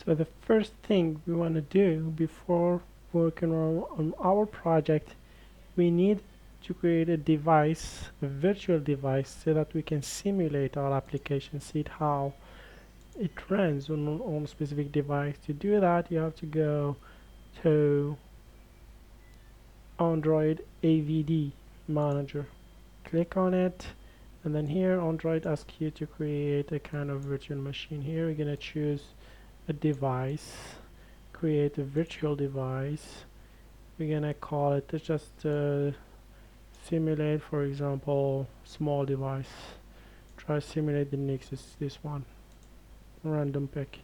So the first thing we want to do before working on our project, we need to create a device, a virtual device, so that we can simulate our application, see how it runs on a specific device. To do that, you have to go to Android AVD Manager. Click on it, and then here Android asks you to create a kind of virtual machine. Here we're gonna choose a device, create a virtual device. We're gonna call it just simulate, for example, small device. Try simulate the Nexus, this one. Random pick.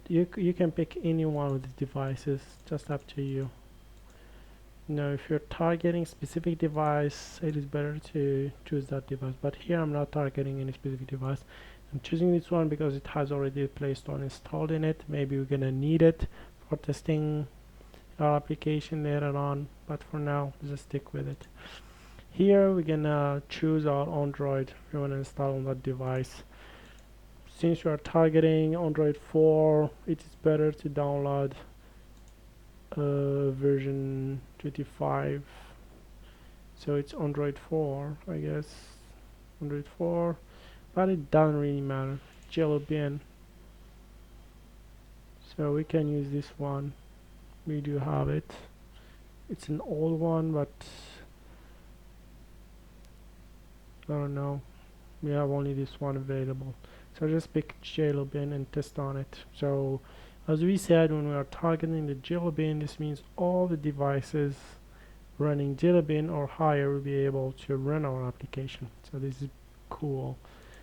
You can pick any one of the devices, just up to you. Now if you're targeting specific device, it is better to choose that device, but here I'm not targeting any specific device. I'm choosing this one because it has already Play Store installed in it. Maybe we're gonna need it for testing our application later on, but for now just stick with it. Here we're gonna choose our Android we want to install on that device. Since you are targeting Android 4, it is better to download version 25. So it's Android 4, I guess. Android 4, but it doesn't really matter. Jello Bean. So we can use this one. We do have it. It's an old one, but I don't know. We have only this one available. So just pick Jello Bean and test on it. So as we said, when we are targeting the Jello Bean, this means all the devices running Jello Bean or higher will be able to run our application. So this is cool.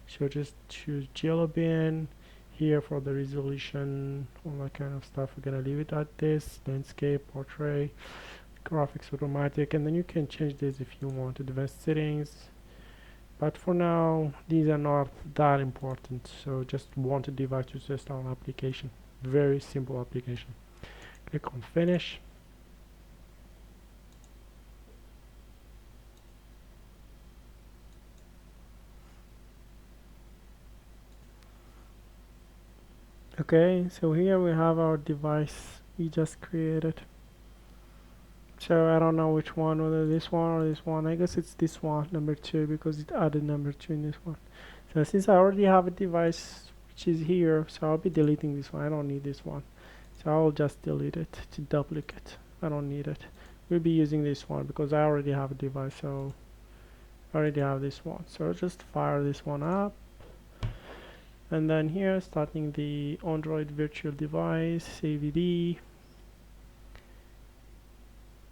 So just choose Jello Bean. Here for the resolution, all that kind of stuff, we're gonna leave it at this. Landscape, portrait, graphics automatic, and then you can change this if you want, advanced settings. But for now, these are not that important. So just want a device to test our application. Very simple application. Click on finish. Okay, so here we have our device we just created. So I don't know which one, whether this one or this one. I guess it's this one, number 2, because it added number 2 in this one. So since I already have a device which is here, so I'll be deleting this one. I don't need this one. So I'll just delete it to duplicate. I don't need it. We'll be using this one because I already have a device, so I already have this one. So I'll just fire this one up. And then here, starting the Android virtual device, AVD.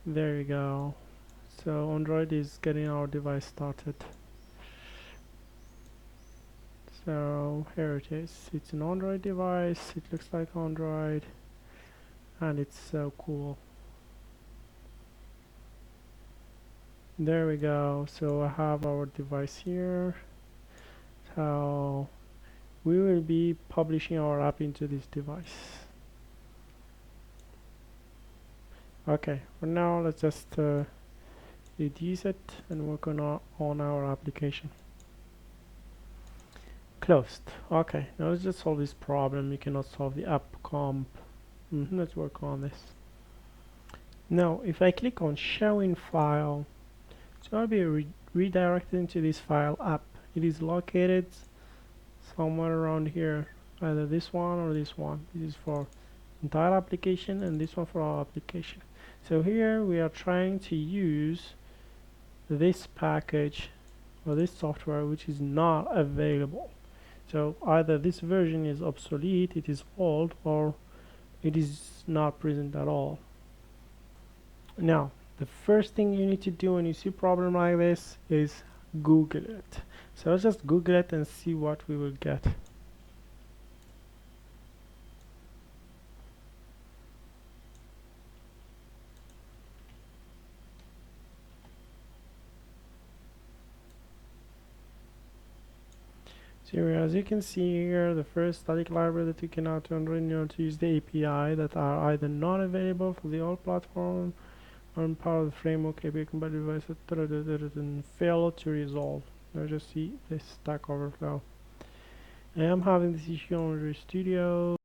There we go. So Android is getting our device started. So here it is. It's an Android device. It looks like Android, and it's so cool. There we go. So I have our device here. So we will be publishing our app into this device. Okay, for now let's just reduce it and work on our application. Closed. Okay, now let's just solve this problem. You cannot solve the app comp. Let's work on this. Now if I click on show in file, so I'll be redirected into this file app. It is located somewhere around here, either this one or this one. This is for entire application and this one for our application. So here we are trying to use this package or this software which is not available. So either this version is obsolete, it is old, or it is not present at all. Now the first thing you need to do when you see a problem like this is Google it. So let's just Google it and see what we will get. So as you can see here, the first static library that you cannot turn on to use the API that are either not available for the old platform or part of the framework API compatible devices and fail to resolve. Let's just see this Stack Overflow. I am having this issue on Visual Studio.